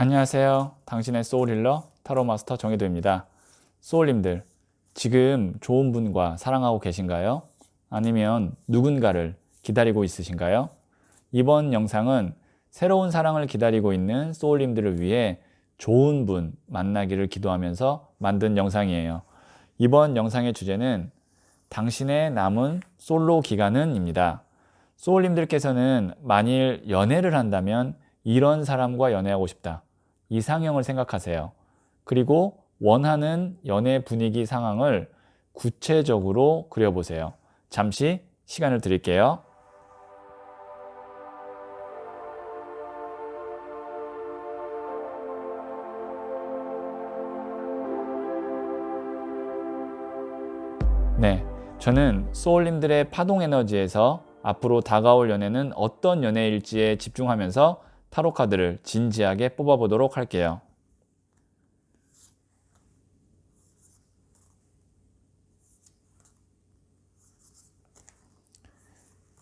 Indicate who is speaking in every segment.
Speaker 1: 안녕하세요. 당신의 소울힐러 타로마스터 정혜도입니다. 소울님들, 지금 좋은 분과 사랑하고 계신가요? 아니면 누군가를 기다리고 있으신가요? 이번 영상은 새로운 사랑을 기다리고 있는 소울님들을 위해 좋은 분 만나기를 기도하면서 만든 영상이에요. 이번 영상의 주제는 당신의 남은 솔로 기간은 입니다. 소울님들께서는 만일 연애를 한다면 이런 사람과 연애하고 싶다. 이상형을 생각하세요. 그리고 원하는 연애 분위기 상황을 구체적으로 그려보세요. 잠시 시간을 드릴게요. 네, 저는 소울님들의 파동 에너지에서 앞으로 다가올 연애는 어떤 연애일지에 집중하면서 타로 카드를 진지하게 뽑아보도록 할게요.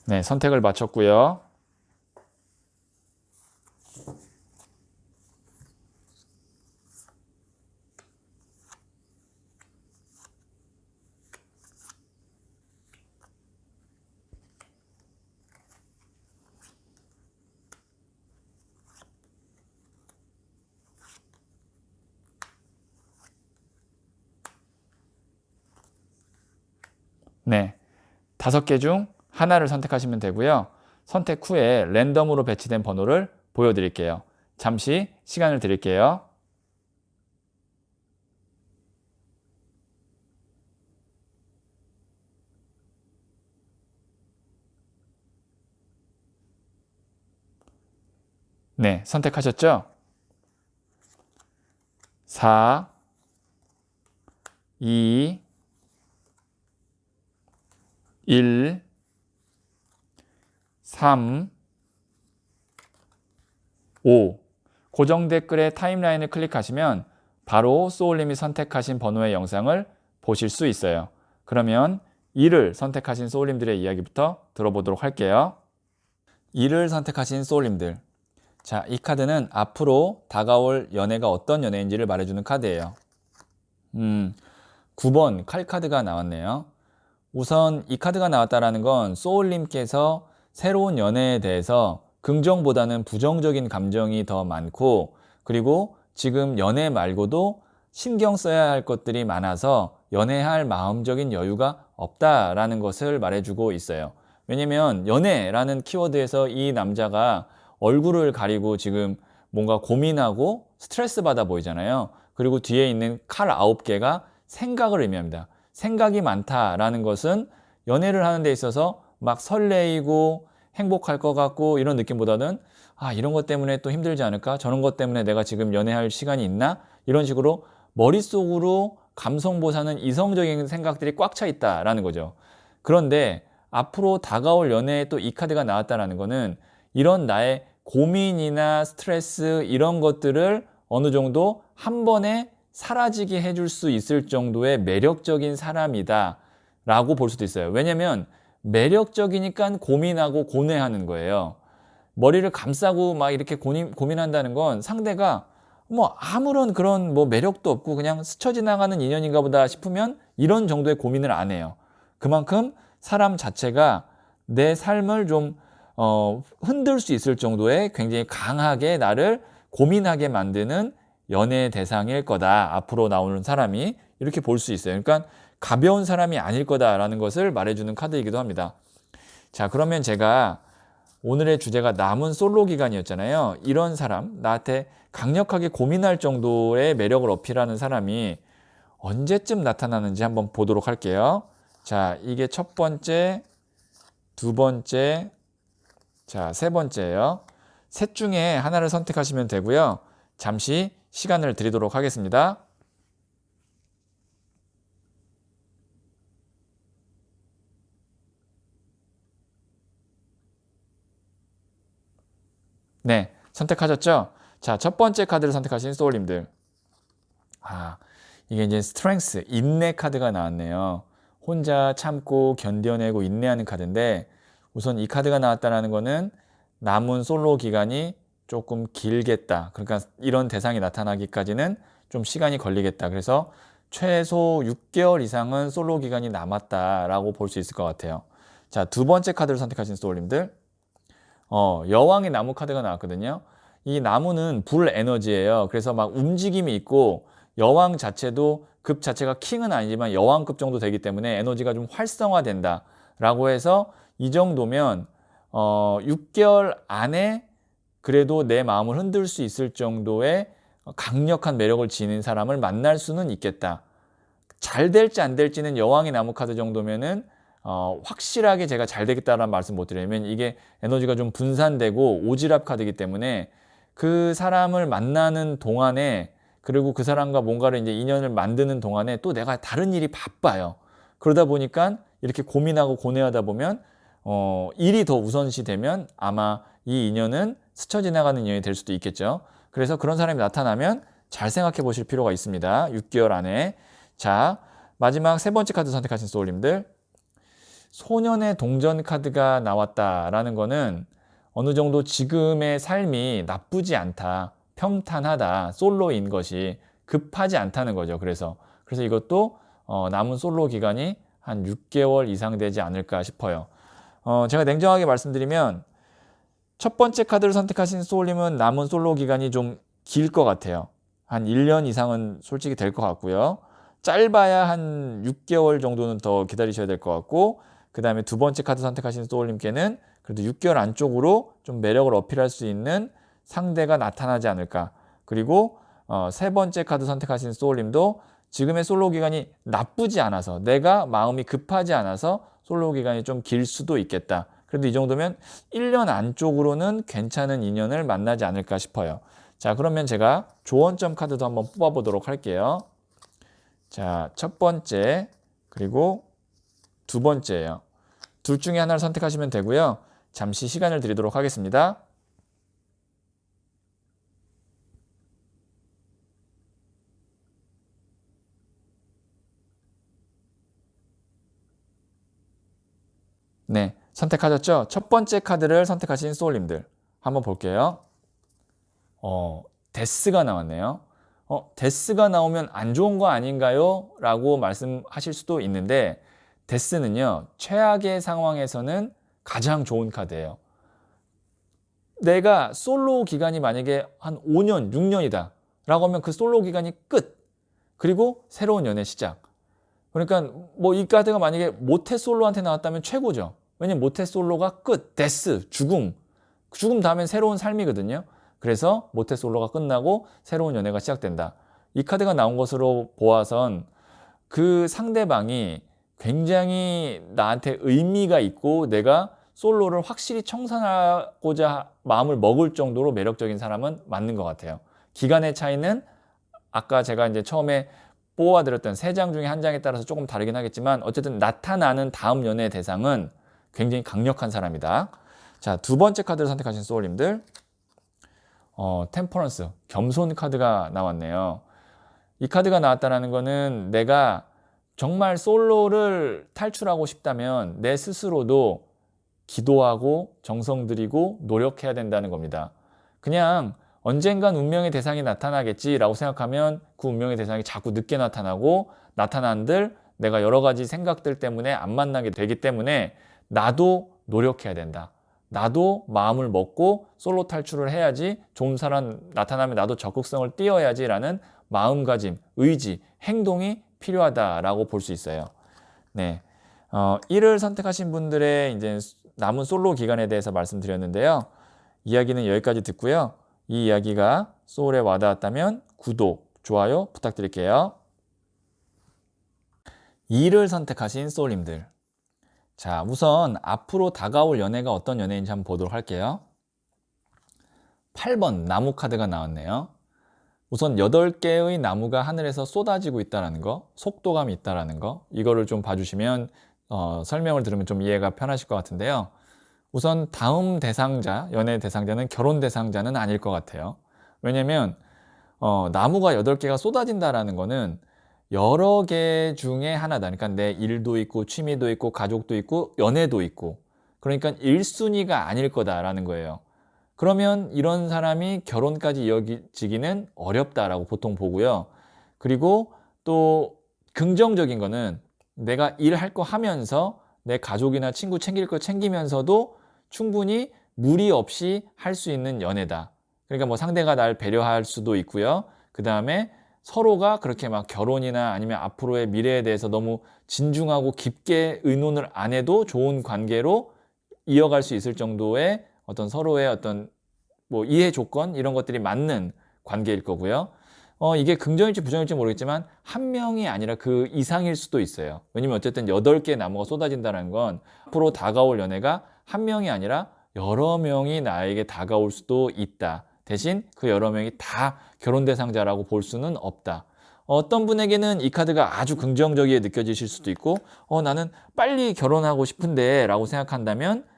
Speaker 1: 네, 선택을 마쳤고요. 네, 5개 중 하나를 선택하시면 되고요. 선택 후에 랜덤으로 배치된 번호를 보여드릴게요. 잠시 시간을 드릴게요. 네, 선택하셨죠? 4, 2, 1, 3, 5. 고정 댓글의 타임라인을 클릭하시면 바로 소울님이 선택하신 번호의 영상을 보실 수 있어요. 그러면 2를 선택하신 소울님들의 이야기부터 들어보도록 할게요. 2를 선택하신 소울님들. 자, 이 카드는 앞으로 다가올 연애가 어떤 연애인지를 말해주는 카드예요. 9번 칼 카드가 나왔네요. 우선 이 카드가 나왔다는 건 소울님께서 새로운 연애에 대해서 긍정보다는 부정적인 감정이 더 많고, 그리고 지금 연애 말고도 신경 써야 할 것들이 많아서 연애할 마음적인 여유가 없다라는 것을 말해주고 있어요. 왜냐면 연애라는 키워드에서 이 남자가 얼굴을 가리고 지금 뭔가 고민하고 스트레스 받아 보이잖아요. 그리고 뒤에 있는 칼 9개가 생각을 의미합니다. 생각이 많다라는 것은 연애를 하는 데 있어서 막 설레이고 행복할 것 같고 이런 느낌보다는 이런 것 때문에 또 힘들지 않을까? 저런 것 때문에 내가 지금 연애할 시간이 있나? 이런 식으로 머릿속으로 감성보사는 이성적인 생각들이 꽉 차 있다라는 거죠. 그런데 앞으로 다가올 연애에 또 이 카드가 나왔다는 거는 이런 나의 고민이나 스트레스 이런 것들을 어느 정도 한 번에 사라지게 해줄 수 있을 정도의 매력적인 사람이다 라고 볼 수도 있어요. 왜냐면 매력적이니까 고민하고 고뇌하는 거예요. 머리를 감싸고 막 이렇게 고민한다는 건 상대가 뭐 아무런 그런 뭐 매력도 없고 그냥 스쳐 지나가는 인연인가 보다 싶으면 이런 정도의 고민을 안 해요. 그만큼 사람 자체가 내 삶을 좀 흔들 수 있을 정도의 굉장히 강하게 나를 고민하게 만드는 연애 대상일 거다. 앞으로 나오는 사람이 이렇게 볼 수 있어요. 그러니까 가벼운 사람이 아닐 거다라는 것을 말해주는 카드이기도 합니다. 자, 그러면 제가 오늘의 주제가 남은 솔로 기간이었잖아요. 이런 사람, 나한테 강력하게 고민할 정도의 매력을 어필하는 사람이 언제쯤 나타나는지 한번 보도록 할게요. 자, 이게 첫 번째, 두 번째, 자, 세 번째예요. 셋 중에 하나를 선택하시면 되고요. 잠시 시간을 드리도록 하겠습니다. 네, 선택하셨죠? 자, 첫 번째 카드를 선택하신 소울님들. 이게 이제 스트렝스, 인내 카드가 나왔네요. 혼자 참고 견뎌내고 인내하는 카드인데 우선 이 카드가 나왔다는 거는 남은 솔로 기간이 조금 길겠다. 그러니까 이런 대상이 나타나기까지는 좀 시간이 걸리겠다. 그래서 최소 6개월 이상은 솔로 기간이 남았다라고 볼 수 있을 것 같아요. 자, 두 번째 카드를 선택하신 소울님들. 여왕의 나무 카드가 나왔거든요. 이 나무는 불 에너지예요. 그래서 막 움직임이 있고 여왕 자체도 급 자체가 킹은 아니지만 여왕급 정도 되기 때문에 에너지가 좀 활성화된다 라고 해서 이 정도면 6개월 안에 그래도 내 마음을 흔들 수 있을 정도의 강력한 매력을 지닌 사람을 만날 수는 있겠다. 잘 될지 안 될지는 여왕의 나무 카드 정도면은 확실하게 제가 잘 되겠다라는 말씀 못 드리면 이게 에너지가 좀 분산되고 오지랖 카드이기 때문에 그 사람을 만나는 동안에 그리고 그 사람과 뭔가를 이제 인연을 만드는 동안에 또 내가 다른 일이 바빠요. 그러다 보니까 이렇게 고민하고 고뇌하다 보면 일이 더 우선시 되면 아마 이 인연은 스쳐 지나가는 인연이 될 수도 있겠죠. 그래서 그런 사람이 나타나면 잘 생각해 보실 필요가 있습니다. 6개월 안에. 자, 마지막 세 번째 카드 선택하신 소울님들. 소년의 동전 카드가 나왔다라는 거는 어느 정도 지금의 삶이 나쁘지 않다, 평탄하다, 솔로인 것이 급하지 않다는 거죠. 그래서 이것도 남은 솔로 기간이 한 6개월 이상 되지 않을까 싶어요. 제가 냉정하게 말씀드리면 첫 번째 카드를 선택하신 소울님은 남은 솔로 기간이 좀 길 것 같아요. 한 1년 이상은 솔직히 될 것 같고요. 짧아야 한 6개월 정도는 더 기다리셔야 될 것 같고, 그 다음에 두 번째 카드 선택하신 소울님께는 그래도 6개월 안쪽으로 좀 매력을 어필할 수 있는 상대가 나타나지 않을까. 그리고 세 번째 카드 선택하신 소울님도 지금의 솔로 기간이 나쁘지 않아서, 내가 마음이 급하지 않아서 솔로 기간이 좀 길 수도 있겠다. 그래도 이 정도면 1년 안쪽으로는 괜찮은 인연을 만나지 않을까 싶어요. 자, 그러면 제가 조언점 카드도 한번 뽑아보도록 할게요. 자, 첫 번째, 그리고 두 번째예요. 둘 중에 하나를 선택하시면 되고요. 잠시 시간을 드리도록 하겠습니다. 네, 선택하셨죠? 첫 번째 카드를 선택하신 소울님들 한번 볼게요. 데스가 나왔네요. 데스가 나오면 안 좋은 거 아닌가요? 라고 말씀하실 수도 있는데 데스는요, 최악의 상황에서는 가장 좋은 카드예요. 내가 솔로 기간이 만약에 한 5년, 6년이다 라고 하면 그 솔로 기간이 끝. 그리고 새로운 연애 시작. 그러니까 뭐 이 카드가 만약에 모태솔로한테 나왔다면 최고죠. 왜냐면 모태솔로가 끝, 데스, 죽음. 죽음 다음엔 새로운 삶이거든요. 그래서 모태솔로가 끝나고 새로운 연애가 시작된다. 이 카드가 나온 것으로 보아선 그 상대방이 굉장히 나한테 의미가 있고 내가 솔로를 확실히 청산하고자 마음을 먹을 정도로 매력적인 사람은 맞는 것 같아요. 기간의 차이는 아까 제가 이제 처음에 뽑아드렸던 세 장 중에 한 장에 따라서 조금 다르긴 하겠지만 어쨌든 나타나는 다음 연애 대상은 굉장히 강력한 사람이다. 자, 두 번째 카드를 선택하신 소울님들. 템퍼런스, 겸손 카드가 나왔네요. 이 카드가 나왔다는 거는 내가 정말 솔로를 탈출하고 싶다면 내 스스로도 기도하고 정성 들이고 노력해야 된다는 겁니다. 그냥 언젠간 운명의 대상이 나타나겠지라고 생각하면 그 운명의 대상이 자꾸 늦게 나타나고 나타난들 내가 여러 가지 생각들 때문에 안 만나게 되기 때문에 나도 노력해야 된다. 나도 마음을 먹고 솔로 탈출을 해야지 좋은 사람 나타나면 나도 적극성을 띄어야지라는 마음가짐, 의지, 행동이 필요하다라고 볼 수 있어요. 네. 1을 선택하신 분들의 이제 남은 솔로 기간에 대해서 말씀드렸는데요. 이야기는 여기까지 듣고요. 이 이야기가 소울에 와닿았다면 구독, 좋아요 부탁드릴게요. 2를 선택하신 소울님들. 자, 우선 앞으로 다가올 연애가 어떤 연애인지 한번 보도록 할게요. 8번 나무 카드가 나왔네요. 우선 8개의 나무가 하늘에서 쏟아지고 있다는 거, 속도감이 있다는 거, 이거를 좀 봐주시면 설명을 들으면 좀 이해가 편하실 것 같은데요. 우선 다음 대상자, 연애 대상자는 결혼 대상자는 아닐 것 같아요. 왜냐면 나무가 8개가 쏟아진다라는 거는 여러 개 중에 하나다. 그러니까 내 일도 있고 취미도 있고 가족도 있고 연애도 있고, 그러니까 1순위가 아닐 거다라는 거예요. 그러면 이런 사람이 결혼까지 이어지기는 어렵다라고 보통 보고요. 그리고 또 긍정적인 거는 내가 일할 거 하면서 내 가족이나 친구 챙길 거 챙기면서도 충분히 무리 없이 할 수 있는 연애다. 그러니까 뭐 상대가 날 배려할 수도 있고요. 그 다음에 서로가 그렇게 막 결혼이나 아니면 앞으로의 미래에 대해서 너무 진중하고 깊게 의논을 안 해도 좋은 관계로 이어갈 수 있을 정도의 어떤 서로의 어떤 뭐 이해 조건 이런 것들이 맞는 관계일 거고요. 이게 긍정일지 부정일지 모르겠지만 한 명이 아니라 그 이상일 수도 있어요. 왜냐면 어쨌든 8개의 나무가 쏟아진다는 건 앞으로 다가올 연애가 한 명이 아니라 여러 명이 나에게 다가올 수도 있다. 대신 그 여러 명이 다 결혼 대상자라고 볼 수는 없다. 어떤 분에게는 이 카드가 아주 긍정적이게 느껴지실 수도 있고 나는 빨리 결혼하고 싶은데 라고 생각한다면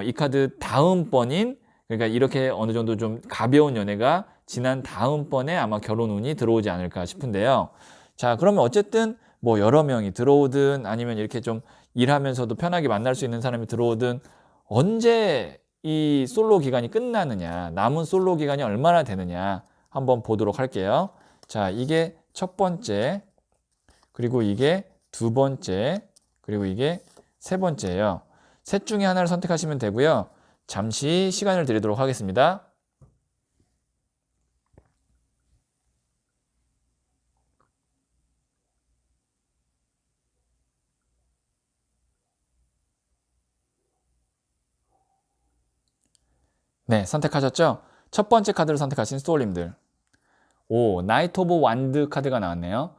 Speaker 1: 이 카드 다음번인 그러니까 이렇게 어느 정도 좀 가벼운 연애가 지난 다음번에 아마 결혼 운이 들어오지 않을까 싶은데요. 자, 그러면 어쨌든 뭐 여러 명이 들어오든 아니면 이렇게 좀 일하면서도 편하게 만날 수 있는 사람이 들어오든 언제 이 솔로 기간이 끝나느냐, 남은 솔로 기간이 얼마나 되느냐 한번 보도록 할게요. 자, 이게 첫 번째, 그리고 이게 두 번째, 그리고 이게 세 번째예요. 셋 중에 하나를 선택하시면 되고요. 잠시 시간을 드리도록 하겠습니다. 네, 선택하셨죠? 첫 번째 카드를 선택하신 소울님들. 오, 나이트 오브 완드 카드가 나왔네요.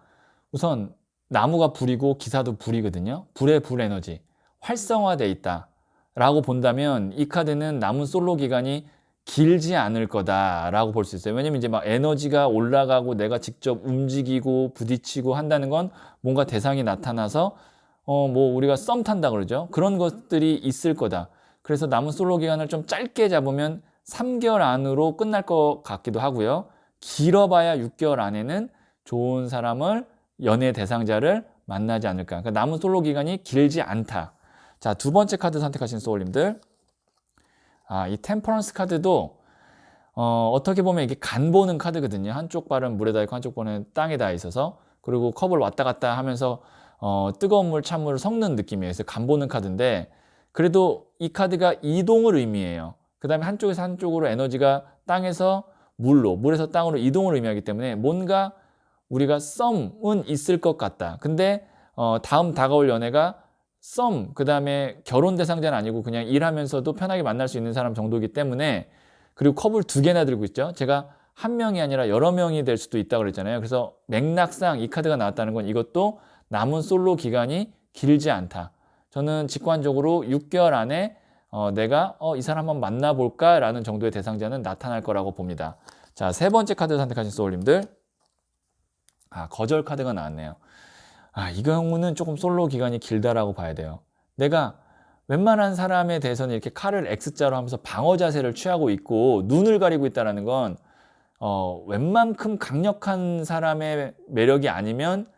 Speaker 1: 우선 나무가 불이고 기사도 불이거든요. 불의 불 에너지. 활성화돼 있다. 라고 본다면 이 카드는 남은 솔로 기간이 길지 않을 거다라고 볼 수 있어요. 왜냐면 이제 막 에너지가 올라가고 내가 직접 움직이고 부딪히고 한다는 건 뭔가 대상이 나타나서 뭐 우리가 썸 탄다 그러죠. 그런 것들이 있을 거다. 그래서 남은 솔로 기간을 좀 짧게 잡으면 3개월 안으로 끝날 것 같기도 하고요. 길어봐야 6개월 안에는 좋은 사람을 연애 대상자를 만나지 않을까. 그러니까 남은 솔로 기간이 길지 않다. 자, 두 번째 카드 선택하신 소울님들. 이 템퍼런스 카드도 어떻게 보면 이게 간 보는 카드거든요. 한쪽 발은 물에 닿고 한쪽 발은 땅에 닿아 있어서 그리고 컵을 왔다 갔다 하면서 뜨거운 물, 찬물을 섞는 느낌이에요. 그래서 간 보는 카드인데 그래도 이 카드가 이동을 의미해요. 그 다음에 한쪽에서 한쪽으로 에너지가 땅에서 물로, 물에서 땅으로 이동을 의미하기 때문에 뭔가 우리가 썸은 있을 것 같다. 근데 다음 다가올 연애가 썸, 그 다음에 결혼 대상자는 아니고 그냥 일하면서도 편하게 만날 수 있는 사람 정도이기 때문에 그리고 컵을 2개나 들고 있죠. 제가 한 명이 아니라 여러 명이 될 수도 있다고 그랬잖아요. 그래서 맥락상 이 카드가 나왔다는 건 이것도 남은 솔로 기간이 길지 않다. 저는 직관적으로 6개월 안에 내가 이 사람 한번 만나볼까 라는 정도의 대상자는 나타날 거라고 봅니다. 자, 세 번째 카드 선택하신 소울님들. 거절 카드가 나왔네요. 이 경우는 조금 솔로 기간이 길다라고 봐야 돼요. 내가 웬만한 사람에 대해서는 이렇게 칼을 X자로 하면서 방어 자세를 취하고 있고 눈을 가리고 있다는 건 웬만큼 강력한 사람의 매력이 아니면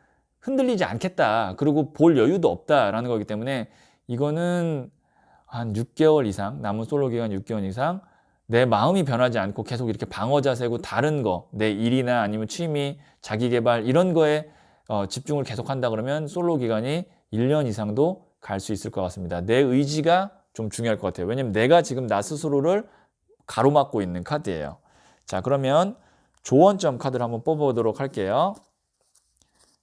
Speaker 1: 흔들리지 않겠다. 그리고 볼 여유도 없다라는 거기 때문에 이거는 한 6개월 이상, 남은 솔로 기간 6개월 이상 내 마음이 변하지 않고 계속 이렇게 방어 자세고 다른 거, 내 일이나 아니면 취미, 자기 개발 이런 거에 집중을 계속 한다 그러면 솔로 기간이 1년 이상도 갈 수 있을 것 같습니다. 내 의지가 좀 중요할 것 같아요. 왜냐면 내가 지금 나 스스로를 가로막고 있는 카드예요. 자, 그러면 조언점 카드를 한번 뽑아보도록 할게요.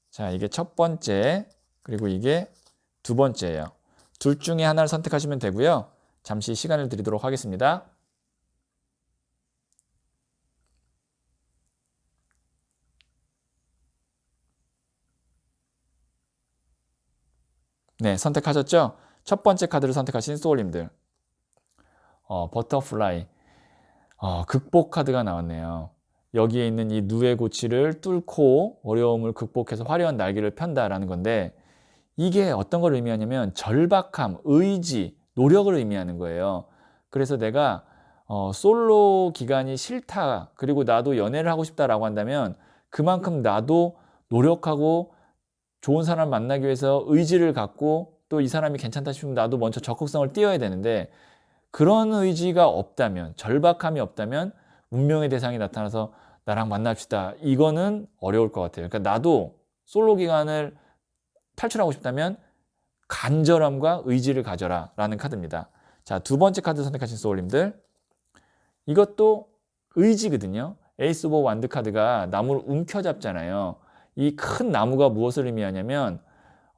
Speaker 1: 자, 이게 첫 번째, 그리고 이게 두 번째예요. 둘 중에 하나를 선택하시면 되고요. 잠시 시간을 드리도록 하겠습니다. 네, 선택하셨죠? 첫 번째 카드를 선택하신 소울님들. 버터플라이. 극복 카드가 나왔네요. 여기에 있는 이 누의 고치를 뚫고 어려움을 극복해서 화려한 날개를 편다라는 건데 이게 어떤 걸 의미하냐면 절박함, 의지, 노력을 의미하는 거예요. 그래서 내가 솔로 기간이 싫다, 그리고 나도 연애를 하고 싶다라고 한다면 그만큼 나도 노력하고 좋은 사람을 만나기 위해서 의지를 갖고 또 이 사람이 괜찮다 싶으면 나도 먼저 적극성을 띄어야 되는데 그런 의지가 없다면, 절박함이 없다면 운명의 대상이 나타나서 나랑 만납시다. 이거는 어려울 것 같아요. 그러니까 나도 솔로 기간을 탈출하고 싶다면 간절함과 의지를 가져라 라는 카드입니다. 자, 두 번째 카드 선택하신 소울님들, 이것도 의지거든요. 에이스 오브 완드 카드가 나무를 움켜잡잖아요. 이 큰 나무가 무엇을 의미하냐면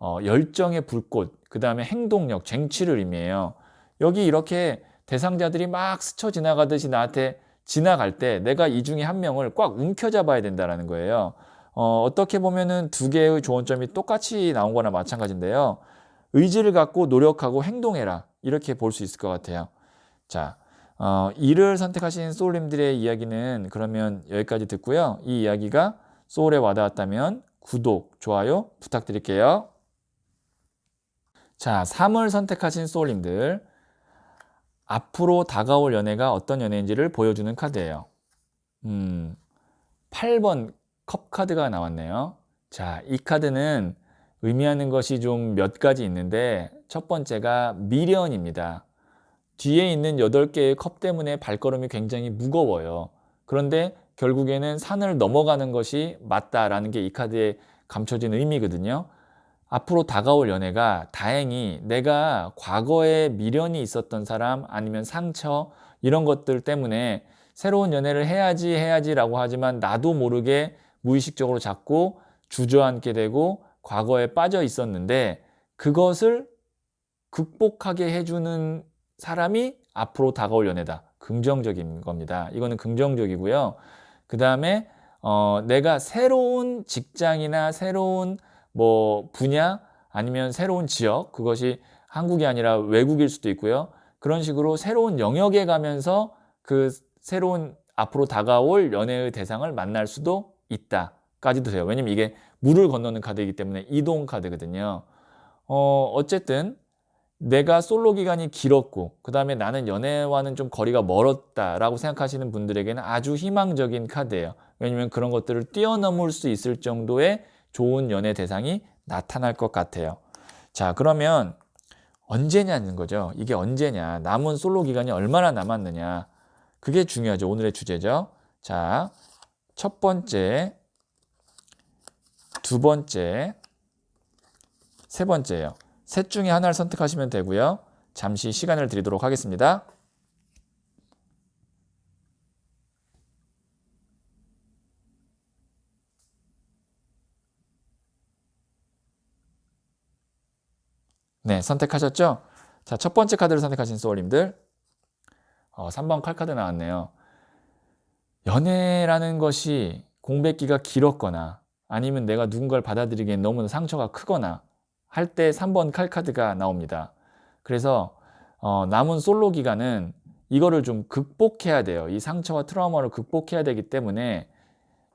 Speaker 1: 열정의 불꽃, 그 다음에 행동력, 쟁취를 의미해요. 여기 이렇게 대상자들이 막 스쳐 지나가듯이 나한테 지나갈 때 내가 이 중에 한 명을 꽉 움켜잡아야 된다는 거예요. 어떻게 보면은 두 개의 조언점이 똑같이 나온 거나 마찬가지인데요. 의지를 갖고 노력하고 행동해라. 이렇게 볼 수 있을 것 같아요. 자, 이를 선택하신 소울님들의 이야기는 그러면 여기까지 듣고요. 이 이야기가 소울에 와닿았다면 구독, 좋아요 부탁드릴게요. 자, 3을 선택하신 소울님들, 앞으로 다가올 연애가 어떤 연애인지를 보여주는 카드예요. 8번 컵 카드가 나왔네요. 자, 이 카드는 의미하는 것이 좀 몇 가지 있는데 첫 번째가 미련입니다. 뒤에 있는 8개의 컵 때문에 발걸음이 굉장히 무거워요. 그런데 결국에는 산을 넘어가는 것이 맞다라는 게 이 카드에 감춰진 의미거든요. 앞으로 다가올 연애가 다행히 내가 과거에 미련이 있었던 사람 아니면 상처 이런 것들 때문에 새로운 연애를 해야지라고 하지만 나도 모르게 무의식적으로 자꾸 주저앉게 되고 과거에 빠져 있었는데 그것을 극복하게 해주는 사람이 앞으로 다가올 연애다. 긍정적인 겁니다. 이거는 긍정적이고요. 그 다음에 내가 새로운 직장이나 새로운 뭐 분야 아니면 새로운 지역, 그것이 한국이 아니라 외국일 수도 있고요. 그런 식으로 새로운 영역에 가면서 그 새로운 앞으로 다가올 연애의 대상을 만날 수도 있다까지도 돼요. 왜냐면 이게 물을 건너는 카드이기 때문에 이동 카드거든요. 어쨌든 내가 솔로 기간이 길었고 그 다음에 나는 연애와는 좀 거리가 멀었다라고 생각하시는 분들에게는 아주 희망적인 카드예요. 왜냐면 그런 것들을 뛰어넘을 수 있을 정도의 좋은 연애 대상이 나타날 것 같아요. 자, 그러면 언제냐는 거죠. 이게 언제냐, 남은 솔로 기간이 얼마나 남았느냐, 그게 중요하죠. 오늘의 주제죠. 자, 첫 번째, 두 번째, 세 번째예요. 셋 중에 하나를 선택하시면 되고요. 잠시 시간을 드리도록 하겠습니다. 네, 선택하셨죠? 자, 첫 번째 카드를 선택하신 소울님들, 3번 칼 카드 나왔네요. 연애라는 것이 공백기가 길었거나 아니면 내가 누군가를 받아들이기엔 너무나 상처가 크거나 할 때 3번 칼 카드가 나옵니다. 그래서 남은 솔로 기간은 이거를 좀 극복해야 돼요. 이 상처와 트라우마를 극복해야 되기 때문에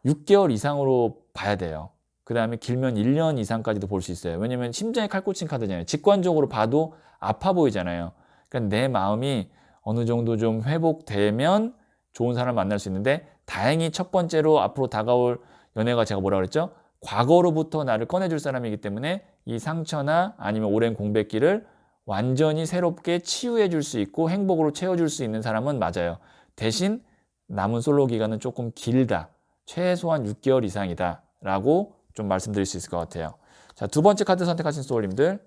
Speaker 1: 6개월 이상으로 봐야 돼요. 그 다음에 길면 1년 이상까지도 볼 수 있어요. 왜냐면 심장에 칼 꽂힌 카드잖아요. 직관적으로 봐도 아파 보이잖아요. 그러니까 내 마음이 어느 정도 좀 회복되면 좋은 사람을 만날 수 있는데, 다행히 첫 번째로 앞으로 다가올 연애가 제가 뭐라 그랬죠? 과거로부터 나를 꺼내줄 사람이기 때문에 이 상처나 아니면 오랜 공백기를 완전히 새롭게 치유해 줄 수 있고 행복으로 채워줄 수 있는 사람은 맞아요. 대신 남은 솔로 기간은 조금 길다. 최소한 6개월 이상이다 라고 좀 말씀드릴 수 있을 것 같아요. 자, 두 번째 카드 선택하신 소울님들,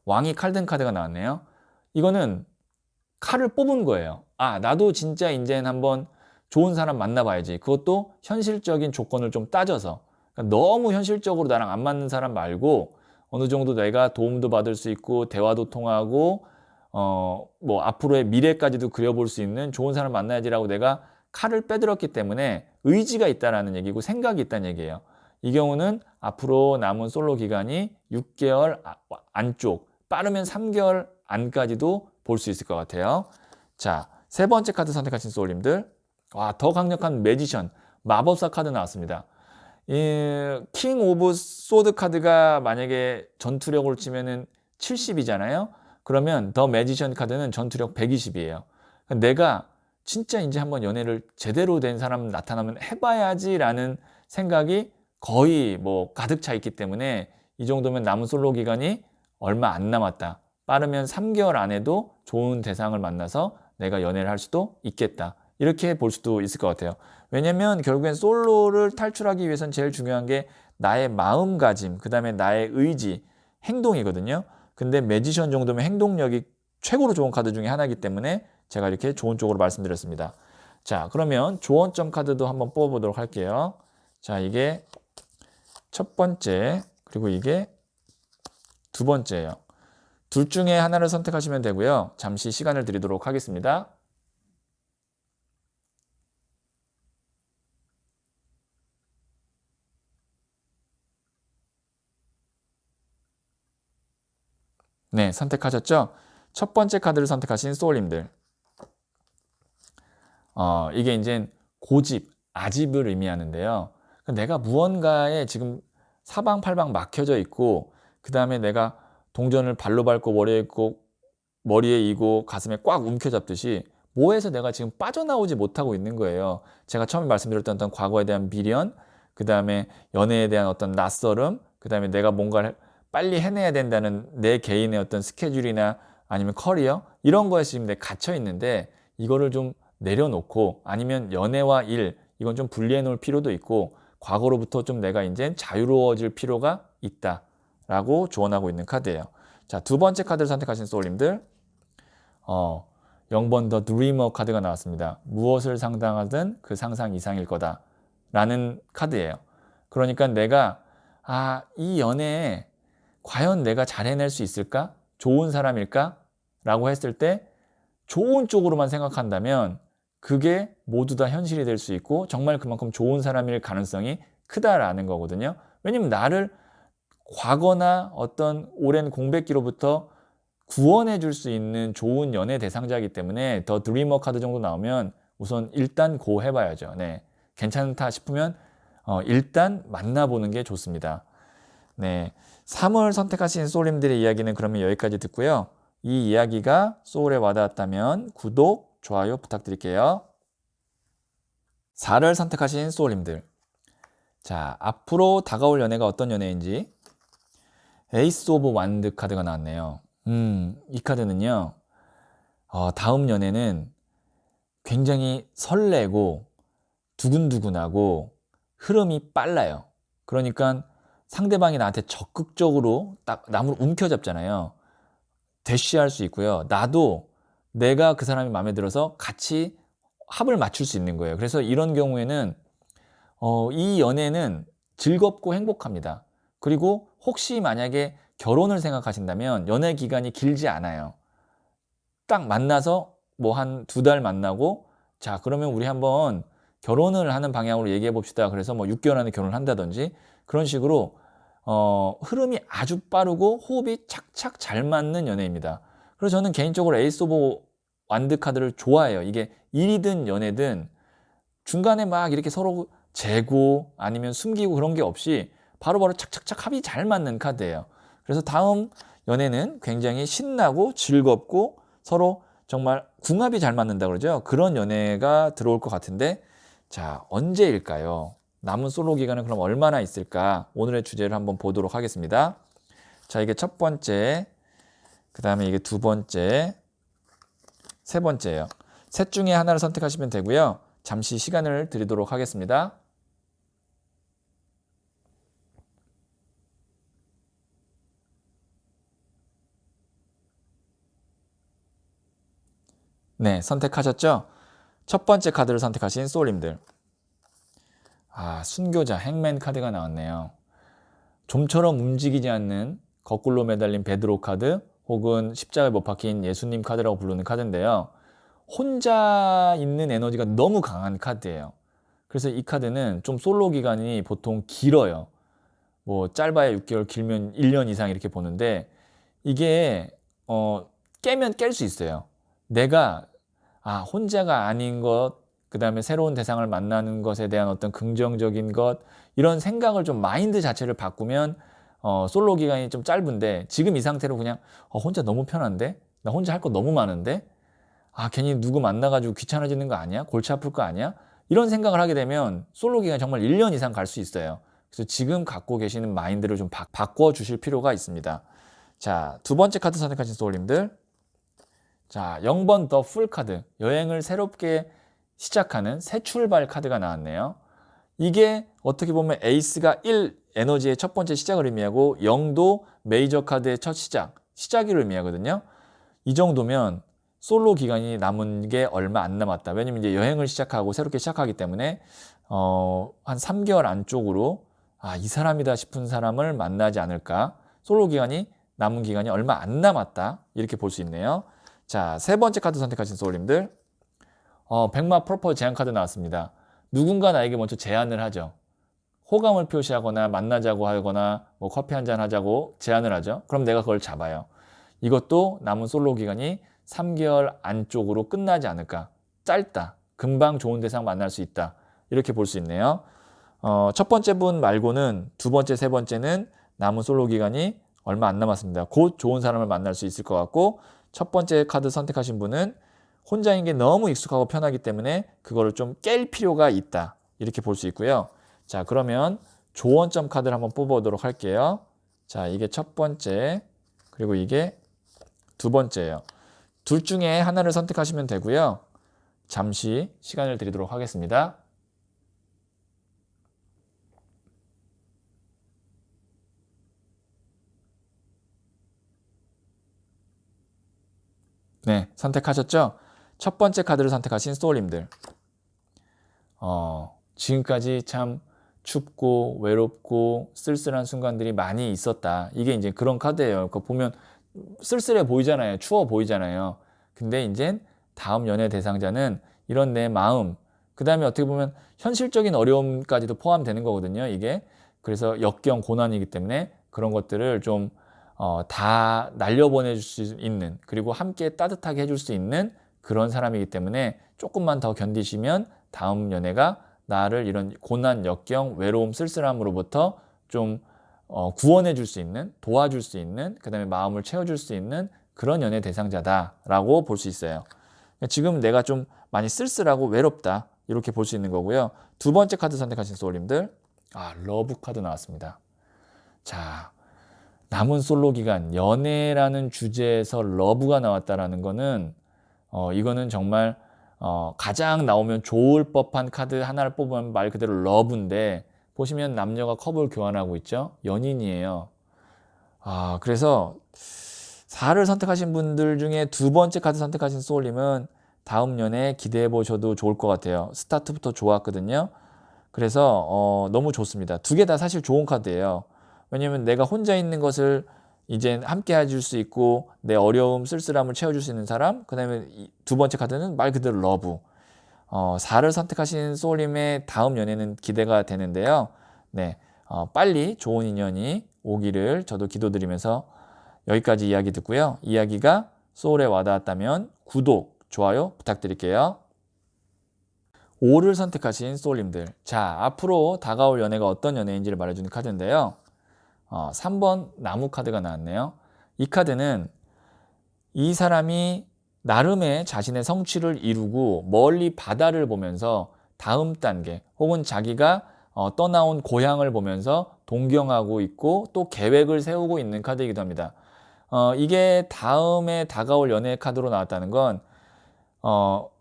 Speaker 1: 왕이 칼 든 카드가 나왔네요. 이거는 칼을 뽑은 거예요. 아, 나도 진짜 이제는 한번 좋은 사람 만나봐야지. 그것도 현실적인 조건을 좀 따져서. 그러니까 너무 현실적으로 나랑 안 맞는 사람 말고 어느 정도 내가 도움도 받을 수 있고 대화도 통하고 뭐 앞으로의 미래까지도 그려볼 수 있는 좋은 사람 만나야지라고 내가 칼을 빼들었기 때문에 의지가 있다라는 얘기고 생각이 있다는 얘기예요. 이 경우는 앞으로 남은 솔로 기간이 6개월 안쪽, 빠르면 3개월 안까지도 볼 수 있을 것 같아요. 자, 세 번째 카드 선택하신 소울님들, 와, 더 강력한 매지션, 마법사 카드 나왔습니다. 이 킹 오브 소드 카드가 만약에 전투력으로 치면은 70이잖아요. 그러면 더 매지션 카드는 전투력 120이에요. 내가 진짜 이제 한번 연애를 제대로 된 사람 나타나면 해봐야지라는 생각이 거의 뭐 가득 차 있기 때문에 이 정도면 남은 솔로 기간이 얼마 안 남았다. 빠르면 3개월 안에도 좋은 대상을 만나서 내가 연애를 할 수도 있겠다. 이렇게 볼 수도 있을 것 같아요. 왜냐면 결국엔 솔로를 탈출하기 위해선 제일 중요한 게 나의 마음가짐, 그 다음에 나의 의지, 행동이거든요. 근데 매지션 정도면 행동력이 최고로 좋은 카드 중에 하나이기 때문에 제가 이렇게 좋은 쪽으로 말씀드렸습니다. 자, 그러면 조언점 카드도 한번 뽑아보도록 할게요. 자, 이게 첫 번째, 그리고 이게 두 번째예요. 둘 중에 하나를 선택하시면 되고요. 잠시 시간을 드리도록 하겠습니다. 네, 선택하셨죠? 첫 번째 카드를 선택하신 소울님들. 이게 이제 고집, 아집을 의미하는데요. 내가 무언가에 지금 사방팔방 막혀져 있고, 그 다음에 내가 동전을 발로 밟고 머리에 이고 가슴에 꽉 움켜잡듯이 뭐에서 내가 지금 빠져나오지 못하고 있는 거예요. 제가 처음에 말씀드렸던 어떤 과거에 대한 미련, 그 다음에 연애에 대한 어떤 낯설음, 그 다음에 내가 뭔가를 빨리 해내야 된다는 내 개인의 어떤 스케줄이나 아니면 커리어 이런 거에 지금 내가 갇혀 있는데 이거를 좀 내려놓고 아니면 연애와 일 이건 좀 분리해 놓을 필요도 있고 과거로부터 좀 내가 이제 자유로워질 필요가 있다라고 조언하고 있는 카드예요. 자, 두 번째 카드를 선택하신 소울님들 0번 더 드리머 카드가 나왔습니다. 무엇을 상상하든 그 상상 이상일 거다 라는 카드예요. 그러니까 내가 이 연애에 과연 내가 잘 해낼 수 있을까? 좋은 사람일까? 라고 했을 때 좋은 쪽으로만 생각한다면 그게 모두 다 현실이 될 수 있고 정말 그만큼 좋은 사람일 가능성이 크다라는 거거든요. 왜냐면 나를 과거나 어떤 오랜 공백기로부터 구원해 줄 수 있는 좋은 연애 대상자이기 때문에 더 드리머 카드 정도 나오면 우선 일단 고 해봐야죠. 네, 괜찮다 싶으면 일단 만나보는 게 좋습니다. 네, 3월 선택하신 소울님들의 이야기는 그러면 여기까지 듣고요. 이 이야기가 소울에 와닿았다면 구독, 좋아요 부탁드릴게요. 4를 선택하신 소울님들. 자, 앞으로 다가올 연애가 어떤 연애인지 에이스 오브 완드 카드가 나왔네요. 이 카드는요. 다음 연애는 굉장히 설레고 두근두근하고 흐름이 빨라요. 그러니까 상대방이 나한테 적극적으로 딱 나무를 움켜잡잖아요. 대쉬할 수 있고요. 나도 내가 그 사람이 마음에 들어서 같이 합을 맞출 수 있는 거예요. 그래서 이런 경우에는 이 연애는 즐겁고 행복합니다. 그리고 혹시 만약에 결혼을 생각하신다면 연애 기간이 길지 않아요. 딱 만나서 뭐 한 2달 만나고 자 그러면 우리 한번 결혼을 하는 방향으로 얘기해 봅시다. 그래서 뭐 6개월 안에 결혼을 한다든지 그런 식으로 흐름이 아주 빠르고 호흡이 착착 잘 맞는 연애입니다. 그래서 저는 개인적으로 에이스 오브 완드 카드를 좋아해요. 이게 일이든 연애든 중간에 막 이렇게 서로 재고 아니면 숨기고 그런 게 없이 바로바로 착착착 합이 잘 맞는 카드예요. 그래서 다음 연애는 굉장히 신나고 즐겁고 서로 정말 궁합이 잘 맞는다 그러죠. 그런 연애가 들어올 것 같은데 자, 언제일까요? 남은 솔로 기간은 그럼 얼마나 있을까? 오늘의 주제를 한번 보도록 하겠습니다. 자, 이게 첫 번째, 그 다음에 이게 두 번째, 세 번째예요. 셋 중에 하나를 선택하시면 되고요. 잠시 시간을 드리도록 하겠습니다. 네, 선택하셨죠? 첫 번째 카드를 선택하신 소울님들. 순교자, 행맨 카드가 나왔네요. 좀처럼 움직이지 않는 거꾸로 매달린 베드로 카드 혹은 십자가에 못 박힌 예수님 카드라고 부르는 카드인데요. 혼자 있는 에너지가 너무 강한 카드예요. 그래서 이 카드는 좀 솔로 기간이 보통 길어요. 뭐 짧아야 6개월, 길면 1년 이상 이렇게 보는데 이게 깨면 깰 수 있어요. 내가 혼자가 아닌 것, 그 다음에 새로운 대상을 만나는 것에 대한 어떤 긍정적인 것 이런 생각을 좀 마인드 자체를 바꾸면 솔로 기간이 좀 짧은데 지금 이 상태로 그냥 혼자 너무 편한데 나 혼자 할 거 너무 많은데 괜히 누구 만나가지고 귀찮아지는 거 아니야? 골치 아플 거 아니야? 이런 생각을 하게 되면 솔로 기간이 정말 1년 이상 갈 수 있어요. 그래서 지금 갖고 계시는 마인드를 좀 바꿔 주실 필요가 있습니다. 자, 두 번째 카드 선택하신 소울님들. 자, 0번 더 풀 카드. 여행을 새롭게 시작하는 새 출발 카드가 나왔네요. 이게 어떻게 보면 에이스가 1 에너지의 첫 번째 시작을 의미하고 0도 메이저 카드의 첫 시작을 의미하거든요. 이 정도면 솔로 기간이 남은 게 얼마 안 남았다. 왜냐면 이제 여행을 시작하고 새롭게 시작하기 때문에 한 3개월 안쪽으로 이 사람이다 싶은 사람을 만나지 않을까. 솔로 기간이 남은 기간이 얼마 안 남았다. 이렇게 볼 수 있네요. 자, 세 번째 카드 선택하신 소울님들. 백마 프로포즈 제안 카드 나왔습니다. 누군가 나에게 먼저 제안을 하죠. 호감을 표시하거나 만나자고 하거나 뭐 커피 한잔 하자고 제안을 하죠. 그럼 내가 그걸 잡아요. 이것도 남은 솔로 기간이 3개월 안쪽으로 끝나지 않을까. 짧다. 금방 좋은 대상 만날 수 있다. 이렇게 볼 수 있네요. 첫 번째 분 말고는 두 번째, 세 번째는 남은 솔로 기간이 얼마 안 남았습니다. 곧 좋은 사람을 만날 수 있을 것 같고, 첫 번째 카드 선택하신 분은 혼자인 게 너무 익숙하고 편하기 때문에 그거를 좀 깰 필요가 있다. 이렇게 볼 수 있고요. 자, 그러면 조언점 카드를 한번 뽑아보도록 할게요. 자, 이게 첫 번째, 그리고 이게 두 번째예요. 둘 중에 하나를 선택하시면 되고요. 잠시 시간을 드리도록 하겠습니다. 네, 선택하셨죠? 첫 번째 카드를 선택하신 소울님들. 지금까지 참 춥고 외롭고 쓸쓸한 순간들이 많이 있었다. 이게 이제 그런 카드예요. 그거 보면 쓸쓸해 보이잖아요. 추워 보이잖아요. 근데 이제 다음 연애 대상자는 이런 내 마음, 그 다음에 어떻게 보면 현실적인 어려움까지도 포함되는 거거든요. 이게. 그래서 역경 고난이기 때문에 그런 것들을 좀 다 날려보내줄 수 있는, 그리고 함께 따뜻하게 해줄 수 있는 그런 사람이기 때문에 조금만 더 견디시면 다음 연애가 나를 이런 고난, 역경, 외로움, 쓸쓸함으로부터 좀 구원해 줄 수 있는, 도와줄 수 있는, 그 다음에 마음을 채워줄 수 있는 그런 연애 대상자다라고 볼 수 있어요. 지금 내가 좀 많이 쓸쓸하고 외롭다, 이렇게 볼 수 있는 거고요. 두 번째 카드 선택하신 소울님들, 러브 카드 나왔습니다. 자, 남은 솔로 기간, 연애라는 주제에서 러브가 나왔다라는 거는 이거는 정말 가장 나오면 좋을 법한 카드 하나를 뽑으면 말 그대로 러브인데, 보시면 남녀가 컵을 교환하고 있죠. 연인이에요. 그래서 4를 선택하신 분들 중에 두 번째 카드 선택하신 소울님은 다음 연애 기대해 보셔도 좋을 것 같아요. 스타트부터 좋았거든요. 그래서 너무 좋습니다. 두 개 다 사실 좋은 카드예요. 왜냐면 내가 혼자 있는 것을 이제 함께 해줄 수 있고, 내 어려움, 쓸쓸함을 채워줄 수 있는 사람, 그 다음에 두 번째 카드는 말 그대로 러브. 4를 선택하신 소울님의 다음 연애는 기대가 되는데요. 네, 빨리 좋은 인연이 오기를 저도 기도드리면서 여기까지 이야기 듣고요. 이야기가 소울에 와닿았다면 구독, 좋아요 부탁드릴게요. 5를 선택하신 소울님들. 자, 앞으로 다가올 연애가 어떤 연애인지를 말해주는 카드인데요. 3번 나무 카드가 나왔네요. 이 카드는 이 사람이 나름의 자신의 성취를 이루고 멀리 바다를 보면서 다음 단계 혹은 자기가 떠나온 고향을 보면서 동경하고 있고 또 계획을 세우고 있는 카드이기도 합니다. 이게 다음에 다가올 연애 카드로 나왔다는 건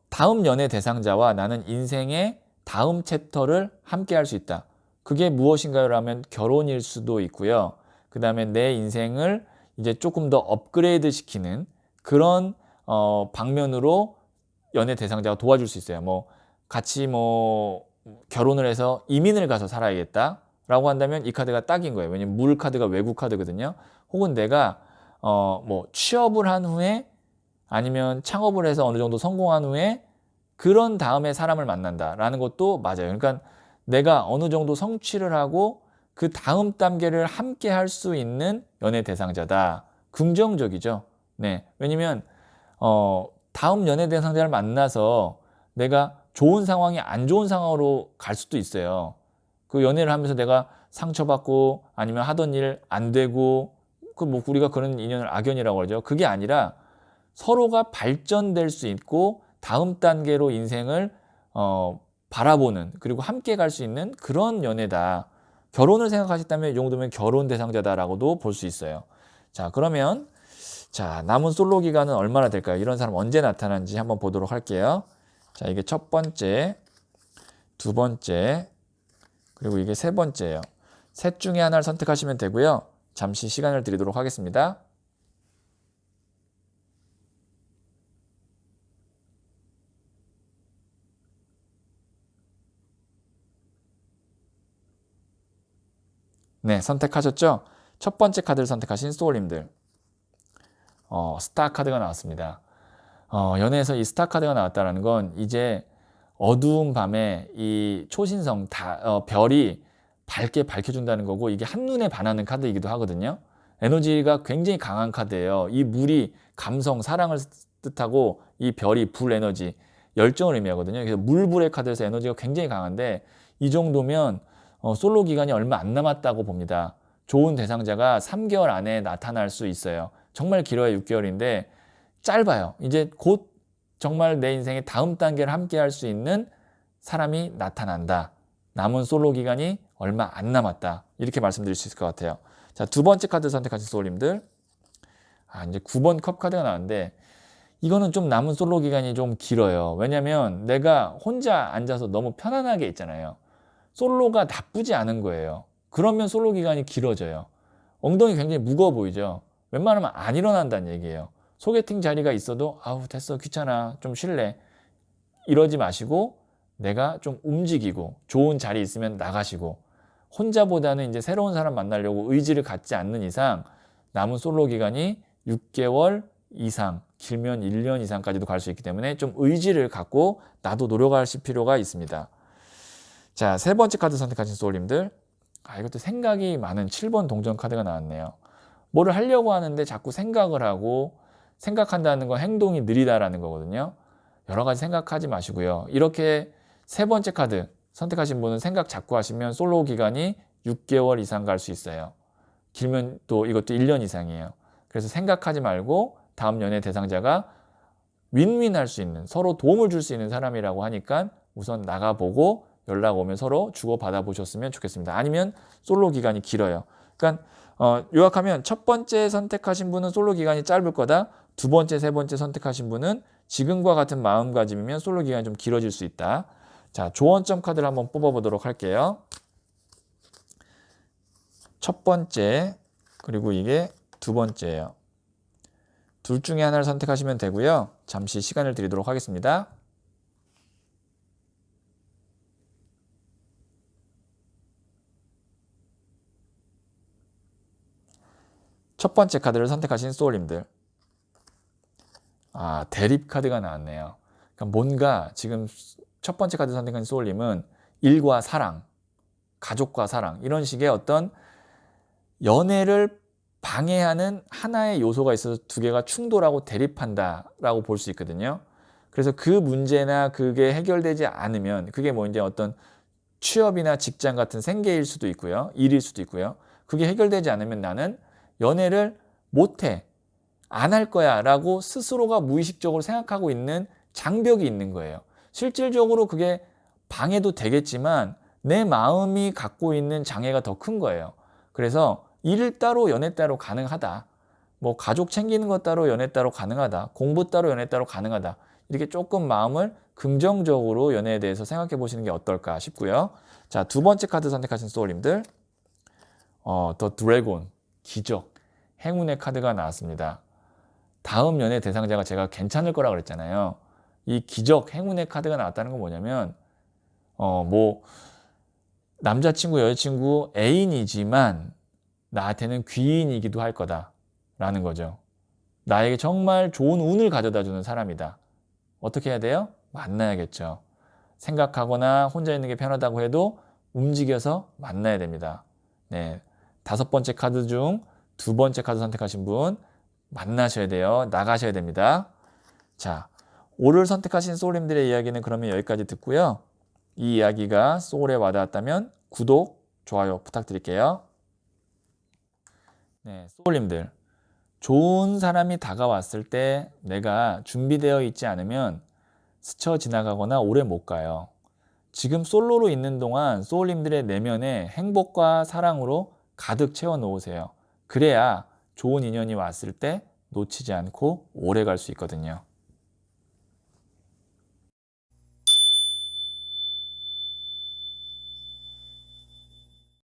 Speaker 1: 다음 연애 대상자와 나는 인생의 다음 챕터를 함께 할 수 있다. 그게 무엇인가요? 라면 결혼일 수도 있고요. 그 다음에 내 인생을 이제 조금 더 업그레이드 시키는 그런 방면으로 연애 대상자가 도와줄 수 있어요. 뭐 같이 뭐 결혼을 해서 이민을 가서 살아야겠다 라고 한다면 이 카드가 딱인 거예요. 왜냐면 물 카드가 외국 카드거든요. 혹은 내가 뭐 취업을 한 후에 아니면 창업을 해서 어느 정도 성공한 후에 그런 다음에 사람을 만난다라는 것도 맞아요. 그러니까 내가 어느 정도 성취를 하고 그 다음 단계를 함께 할 수 있는 연애 대상자다. 긍정적이죠. 네. 왜냐면 다음 연애 대상자를 만나서 내가 좋은 상황이 안 좋은 상황으로 갈 수도 있어요. 그 연애를 하면서 내가 상처받고 아니면 하던 일 안 되고 그 뭐 우리가 그런 인연을 악연이라고 그러죠. 그게 아니라 서로가 발전될 수 있고 다음 단계로 인생을 바라보는, 그리고 함께 갈 수 있는 그런 연애다. 결혼을 생각하셨다면 이 정도면 결혼 대상자다라고도 볼 수 있어요. 자, 그러면 자, 남은 솔로 기간은 얼마나 될까요? 이런 사람 언제 나타나는지 한번 보도록 할게요. 자, 이게 첫 번째, 두 번째, 그리고 이게 세 번째예요. 셋 중에 하나를 선택하시면 되고요. 잠시 시간을 드리도록 하겠습니다. 네, 선택하셨죠? 첫 번째 카드를 선택하신 소울님들. 스타 카드가 나왔습니다. 연애에서 이 스타 카드가 나왔다는 건 이제 어두운 밤에 이 초신성 별이 밝게 밝혀준다는 거고, 이게 한눈에 반하는 카드이기도 하거든요. 에너지가 굉장히 강한 카드예요. 이 물이 감성, 사랑을 뜻하고 이 별이 불 에너지, 열정을 의미하거든요. 그래서 물불의 카드에서 에너지가 굉장히 강한데 이 정도면 솔로 기간이 얼마 안 남았다고 봅니다. 좋은 대상자가 3개월 안에 나타날 수 있어요. 정말 길어야 6개월인데 짧아요. 이제 곧 정말 내 인생의 다음 단계를 함께 할 수 있는 사람이 나타난다. 남은 솔로 기간이 얼마 안 남았다. 이렇게 말씀드릴 수 있을 것 같아요. 자, 두 번째 카드 선택하신 소울님들. 이제 9번 컵 카드가 나왔는데 이거는 좀 남은 솔로 기간이 좀 길어요. 왜냐면 내가 혼자 앉아서 너무 편안하게 있잖아요. 솔로가 나쁘지 않은 거예요. 그러면 솔로 기간이 길어져요. 엉덩이 굉장히 무거워 보이죠. 웬만하면 안 일어난다는 얘기예요. 소개팅 자리가 있어도 아우 됐어 귀찮아 좀 쉴래 이러지 마시고 내가 좀 움직이고 좋은 자리 있으면 나가시고, 혼자보다는 이제 새로운 사람 만나려고 의지를 갖지 않는 이상 남은 솔로 기간이 6개월 이상, 길면 1년 이상까지도 갈 수 있기 때문에 좀 의지를 갖고 나도 노력하실 필요가 있습니다. 자, 세 번째 카드 선택하신 소울님들. 이것도 생각이 많은 7번 동전 카드가 나왔네요. 뭐를 하려고 하는데 자꾸 생각을 하고, 생각한다는 건 행동이 느리다라는 거거든요. 여러 가지 생각하지 마시고요. 이렇게 세 번째 카드 선택하신 분은 생각 자꾸 하시면 솔로 기간이 6개월 이상 갈 수 있어요. 길면 또 이것도 1년 이상이에요. 그래서 생각하지 말고 다음 연애 대상자가 윈윈 할 수 있는, 서로 도움을 줄 수 있는 사람이라고 하니까 우선 나가보고 연락 오면 서로 주고받아 보셨으면 좋겠습니다. 아니면 솔로 기간이 길어요. 그러니까 요약하면 첫 번째 선택하신 분은 솔로 기간이 짧을 거다. 두 번째, 세 번째 선택하신 분은 지금과 같은 마음가짐이면 솔로 기간이 좀 길어질 수 있다. 자, 조언점 카드를 한번 뽑아보도록 할게요. 첫 번째, 그리고 이게 두 번째예요. 둘 중에 하나를 선택하시면 되고요. 잠시 시간을 드리도록 하겠습니다. 첫 번째 카드를 선택하신 소울님들. 대립 카드가 나왔네요. 그러니까 뭔가 지금 첫 번째 카드 선택한 소울님은 일과 사랑, 가족과 사랑, 이런 식의 어떤 연애를 방해하는 하나의 요소가 있어서 두 개가 충돌하고 대립한다라고 볼 수 있거든요. 그래서 그 문제나 그게 해결되지 않으면, 그게 뭐 이제 어떤 취업이나 직장 같은 생계일 수도 있고요. 일일 수도 있고요. 그게 해결되지 않으면 나는 연애를 못해, 안 할 거야 라고 스스로가 무의식적으로 생각하고 있는 장벽이 있는 거예요. 실질적으로 그게 방해도 되겠지만 내 마음이 갖고 있는 장애가 더 큰 거예요. 그래서 일 따로 연애 따로 가능하다. 뭐 가족 챙기는 것 따로 연애 따로 가능하다. 공부 따로 연애 따로 가능하다. 이렇게 조금 마음을 긍정적으로 연애에 대해서 생각해 보시는 게 어떨까 싶고요. 자, 두 번째 카드 선택하신 소울님들. 더 드래곤, 기적, 행운의 카드가 나왔습니다. 다음 연애 대상자가 제가 괜찮을 거라 그랬잖아요. 이 기적, 행운의 카드가 나왔다는 건 뭐냐면 뭐 남자친구, 여자친구, 애인이지만 나한테는 귀인이기도 할 거다라는 거죠. 나에게 정말 좋은 운을 가져다 주는 사람이다. 어떻게 해야 돼요? 만나야겠죠. 생각하거나 혼자 있는 게 편하다고 해도 움직여서 만나야 됩니다. 네, 다섯 번째 카드 중 두 번째 카드 선택하신 분 만나셔야 돼요. 나가셔야 됩니다. 자, 오를 선택하신 소울님들의 이야기는 그러면 여기까지 듣고요. 이 이야기가 소울에 와닿았다면 구독, 좋아요 부탁드릴게요. 네, 소울님들. 좋은 사람이 다가왔을 때 내가 준비되어 있지 않으면 스쳐 지나가거나 오래 못 가요. 지금 솔로로 있는 동안 소울님들의 내면에 행복과 사랑으로 가득 채워 놓으세요. 그래야 좋은 인연이 왔을 때 놓치지 않고 오래 갈 수 있거든요.